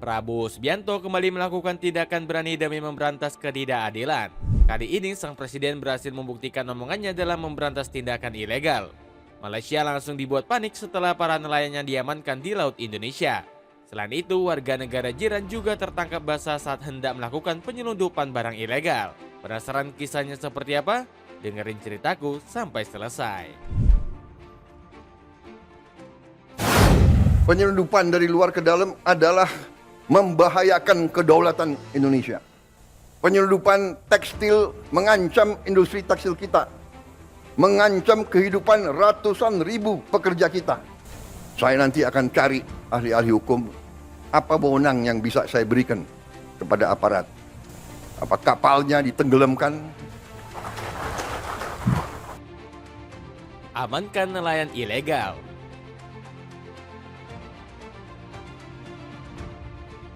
Prabowo Subianto kembali melakukan tindakan berani demi memberantas ketidakadilan. Kali ini sang presiden berhasil membuktikan omongannya dalam memberantas tindakan ilegal. Malaysia langsung dibuat panik setelah para nelayannya diamankan di Laut Indonesia. Selain itu, warga negara jiran juga tertangkap basah saat hendak melakukan penyelundupan barang ilegal. Penasaran kisahnya seperti apa? Dengerin ceritaku sampai selesai. Penyelundupan dari luar ke dalam adalah membahayakan kedaulatan Indonesia. Penyelundupan tekstil mengancam industri tekstil kita, mengancam kehidupan ratusan ribu pekerja kita. Saya nanti akan cari ahli-ahli hukum, apa wewenang yang bisa saya berikan kepada aparat. Apa kapalnya ditenggelamkan? Amankan nelayan ilegal.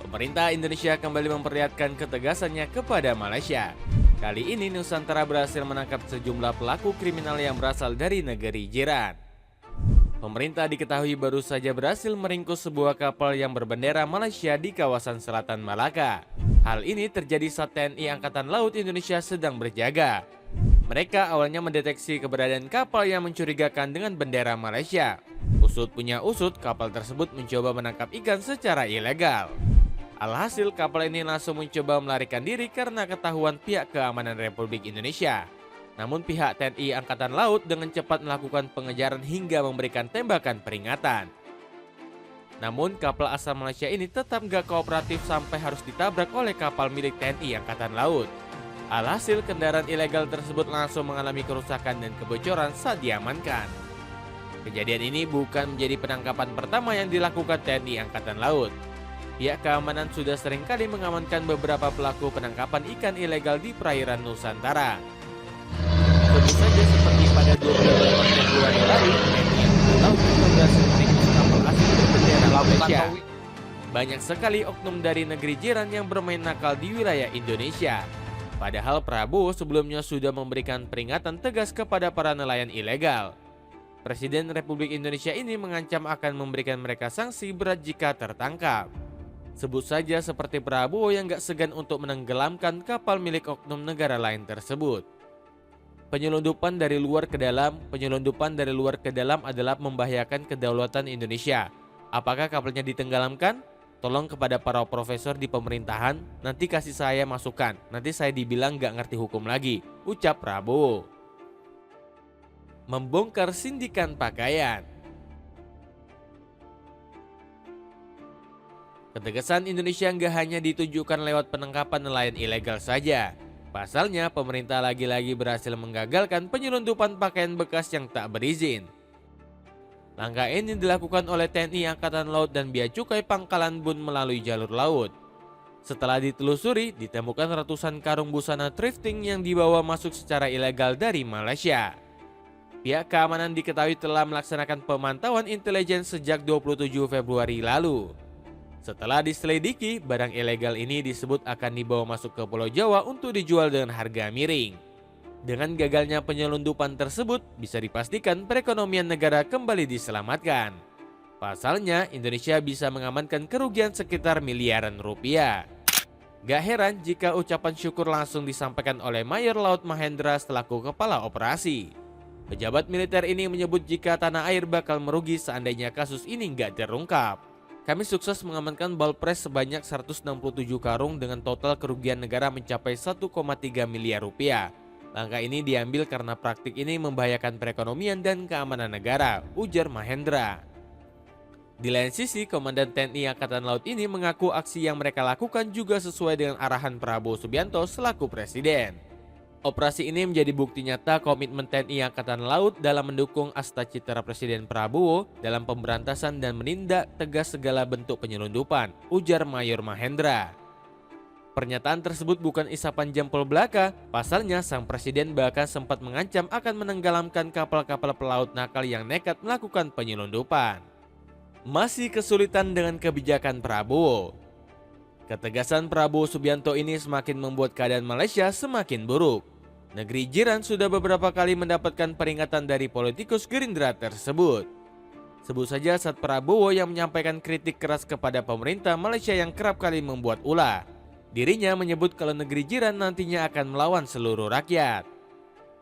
Pemerintah Indonesia kembali memperlihatkan ketegasannya kepada Malaysia. Kali ini Nusantara berhasil menangkap sejumlah pelaku kriminal yang berasal dari negeri jiran. Pemerintah diketahui baru saja berhasil meringkus sebuah kapal yang berbendera Malaysia di kawasan selatan Malaka. Hal ini terjadi saat TNI Angkatan Laut Indonesia sedang berjaga. Mereka awalnya mendeteksi keberadaan kapal yang mencurigakan dengan bendera Malaysia. Usut punya usut, kapal tersebut mencoba menangkap ikan secara ilegal. Alhasil kapal ini langsung mencoba melarikan diri karena ketahuan pihak keamanan Republik Indonesia. Namun pihak TNI Angkatan Laut dengan cepat melakukan pengejaran hingga memberikan tembakan peringatan. Namun kapal asal Malaysia ini tetap gak kooperatif sampai harus ditabrak oleh kapal milik TNI Angkatan Laut. Alhasil kendaraan ilegal tersebut langsung mengalami kerusakan dan kebocoran saat diamankan. Kejadian ini bukan menjadi penangkapan pertama yang dilakukan TNI Angkatan Laut. Pihak keamanan sudah seringkali mengamankan beberapa pelaku penangkapan ikan ilegal di perairan Nusantara. Tentu saja seperti pada 28 Februari lalu, TNI Angkatan Laut berhasil meringkus kapal asing berbendera Malaysia. Banyak sekali oknum dari negeri jiran yang bermain nakal di wilayah Indonesia. Padahal Prabowo sebelumnya sudah memberikan peringatan tegas kepada para nelayan ilegal. Presiden Republik Indonesia ini mengancam akan memberikan mereka sanksi berat jika tertangkap. Sebut saja seperti Prabowo yang gak segan untuk menenggelamkan kapal milik oknum negara lain tersebut. Penyelundupan dari luar ke dalam adalah membahayakan kedaulatan Indonesia. Apakah kapalnya ditenggelamkan? Tolong kepada para profesor di pemerintahan, nanti kasih saya masukan. Nanti saya dibilang gak ngerti hukum lagi, ucap Prabowo. Membongkar sindikan pakaian. Ketegasan Indonesia nggak hanya ditunjukkan lewat penangkapan nelayan ilegal saja. Pasalnya, pemerintah lagi-lagi berhasil menggagalkan penyelundupan pakaian bekas yang tak berizin. Langkah ini dilakukan oleh TNI Angkatan Laut dan Bea Cukai Pangkalan Bun melalui jalur laut. Setelah ditelusuri, ditemukan ratusan karung busana thrifting yang dibawa masuk secara ilegal dari Malaysia. Pihak keamanan diketahui telah melaksanakan pemantauan intelijen sejak 27 Februari lalu. Setelah diselidiki, barang ilegal ini disebut akan dibawa masuk ke Pulau Jawa untuk dijual dengan harga miring. Dengan gagalnya penyelundupan tersebut, bisa dipastikan perekonomian negara kembali diselamatkan. Pasalnya, Indonesia bisa mengamankan kerugian sekitar miliaran rupiah. Gak heran jika ucapan syukur langsung disampaikan oleh Mayor Laut Mahendra selaku kepala operasi. Pejabat militer ini menyebut jika tanah air bakal merugi seandainya kasus ini gak terungkap. Kami sukses mengamankan ball press sebanyak 167 karung dengan total kerugian negara mencapai 1,3 miliar rupiah. Langkah ini diambil karena praktik ini membahayakan perekonomian dan keamanan negara, ujar Mahendra. Di lain sisi, Komandan TNI Angkatan Laut ini mengaku aksi yang mereka lakukan juga sesuai dengan arahan Prabowo Subianto selaku presiden. Operasi ini menjadi bukti nyata komitmen TNI Angkatan Laut dalam mendukung asta citra Presiden Prabowo dalam pemberantasan dan menindak tegas segala bentuk penyelundupan, ujar Mayor Mahendra. Pernyataan tersebut bukan isapan jempol belaka, pasalnya sang presiden bahkan sempat mengancam akan menenggelamkan kapal-kapal pelaut nakal yang nekat melakukan penyelundupan. Masih kesulitan dengan kebijakan Prabowo. Ketegasan Prabowo Subianto ini semakin membuat keadaan Malaysia semakin buruk. Negeri jiran sudah beberapa kali mendapatkan peringatan dari politikus Gerindra tersebut. Sebut saja saat Prabowo yang menyampaikan kritik keras kepada pemerintah Malaysia yang kerap kali membuat ulah. Dirinya menyebut kalau negeri jiran nantinya akan melawan seluruh rakyat.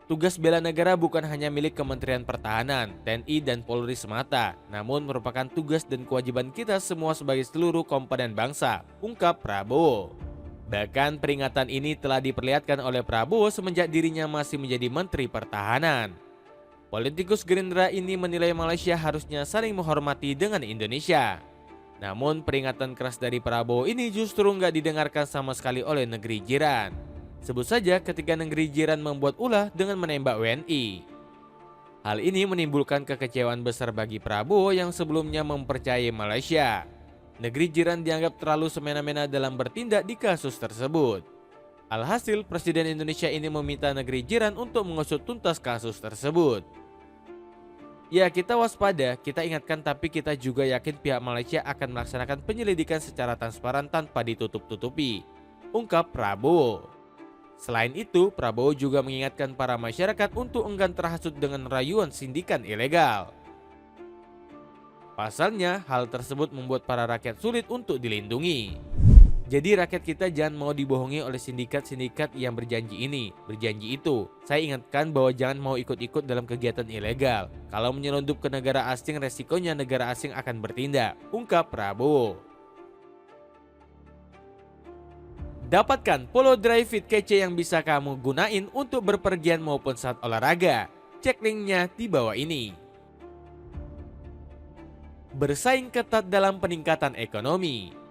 Tugas bela negara bukan hanya milik Kementerian Pertahanan, TNI, dan Polri semata, namun merupakan tugas dan kewajiban kita semua sebagai seluruh komponen bangsa, ungkap Prabowo. Bahkan peringatan ini telah diperlihatkan oleh Prabowo semenjak dirinya masih menjadi Menteri Pertahanan. Politikus Gerindra ini menilai Malaysia harusnya saling menghormati dengan Indonesia. Namun peringatan keras dari Prabowo ini justru nggak didengarkan sama sekali oleh negeri jiran. Sebut saja ketika negeri jiran membuat ulah dengan menembak WNI. Hal ini menimbulkan kekecewaan besar bagi Prabowo yang sebelumnya mempercayai Malaysia. Negeri jiran dianggap terlalu semena-mena dalam bertindak di kasus tersebut. Alhasil, Presiden Indonesia ini meminta negeri jiran untuk mengusut tuntas kasus tersebut. Ya, kita waspada, kita ingatkan, tapi kita juga yakin pihak Malaysia akan melaksanakan penyelidikan secara transparan tanpa ditutup-tutupi, ungkap Prabowo. Selain itu, Prabowo juga mengingatkan para masyarakat untuk enggan terhasut dengan rayuan sindikat ilegal. Pasalnya, hal tersebut membuat para rakyat sulit untuk dilindungi. Jadi rakyat kita jangan mau dibohongi oleh sindikat-sindikat yang berjanji ini, berjanji itu. Saya ingatkan bahwa jangan mau ikut-ikut dalam kegiatan ilegal. Kalau menyelundup ke negara asing, resikonya negara asing akan bertindak, ungkap Prabowo. Dapatkan Polo Dry Fit kece yang bisa kamu gunain untuk berpergian maupun saat olahraga. Cek linknya di bawah ini. Bersaing ketat dalam peningkatan ekonomi.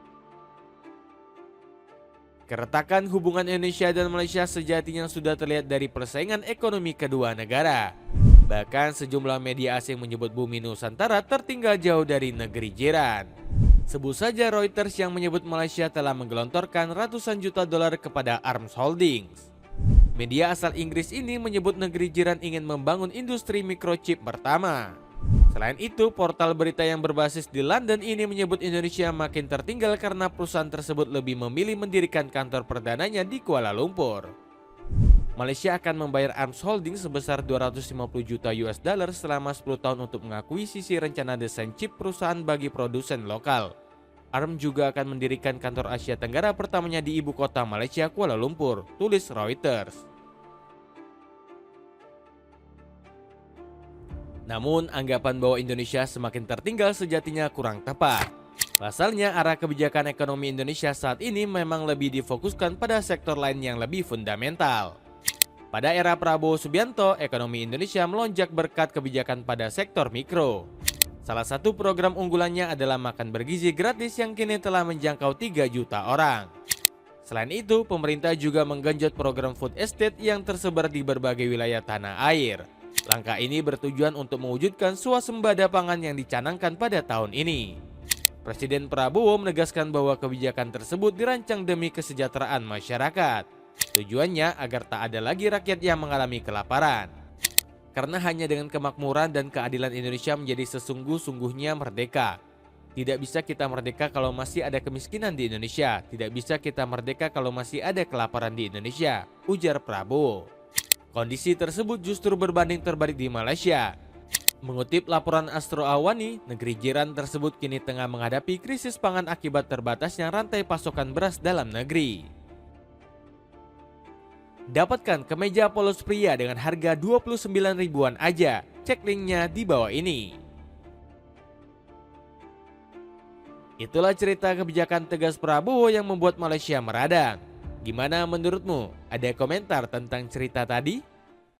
Keretakan hubungan Indonesia dan Malaysia sejatinya sudah terlihat dari persaingan ekonomi kedua negara. Bahkan sejumlah media asing menyebut bumi Nusantara tertinggal jauh dari negeri jiran. Sebut saja Reuters yang menyebut Malaysia telah menggelontorkan ratusan juta dolar kepada Arms Holdings. Media asal Inggris ini menyebut negeri jiran ingin membangun industri microchip pertama. Selain itu, portal berita yang berbasis di London ini menyebut Indonesia makin tertinggal karena perusahaan tersebut lebih memilih mendirikan kantor perdananya di Kuala Lumpur. Malaysia akan membayar Arms Holdings sebesar 250 juta US dollar selama 10 tahun untuk mengakuisisi rencana desain chip perusahaan bagi produsen lokal. ARM juga akan mendirikan kantor Asia Tenggara pertamanya di ibu kota Malaysia, Kuala Lumpur, tulis Reuters. Namun, anggapan bahwa Indonesia semakin tertinggal sejatinya kurang tepat. Pasalnya, arah kebijakan ekonomi Indonesia saat ini memang lebih difokuskan pada sektor lain yang lebih fundamental. Pada era Prabowo Subianto, ekonomi Indonesia melonjak berkat kebijakan pada sektor mikro. Salah satu program unggulannya adalah makan bergizi gratis yang kini telah menjangkau 3 juta orang. Selain itu, pemerintah juga menggenjot program food estate yang tersebar di berbagai wilayah tanah air. Langkah ini bertujuan untuk mewujudkan swasembada pangan yang dicanangkan pada tahun ini. Presiden Prabowo menegaskan bahwa kebijakan tersebut dirancang demi kesejahteraan masyarakat. Tujuannya agar tak ada lagi rakyat yang mengalami kelaparan. Karena hanya dengan kemakmuran dan keadilan Indonesia menjadi sesungguh-sungguhnya merdeka. Tidak bisa kita merdeka kalau masih ada kemiskinan di Indonesia. Tidak bisa kita merdeka kalau masih ada kelaparan di Indonesia, ujar Prabowo. Kondisi tersebut justru berbanding terbalik di Malaysia. Mengutip laporan Astro Awani, negeri jiran tersebut kini tengah menghadapi krisis pangan akibat terbatasnya rantai pasokan beras dalam negeri. Dapatkan kemeja polos pria dengan harga 29 ribuan aja. Cek linknya di bawah ini. Itulah cerita kebijakan tegas Prabowo yang membuat Malaysia meradang. Gimana menurutmu? Ada komentar tentang cerita tadi?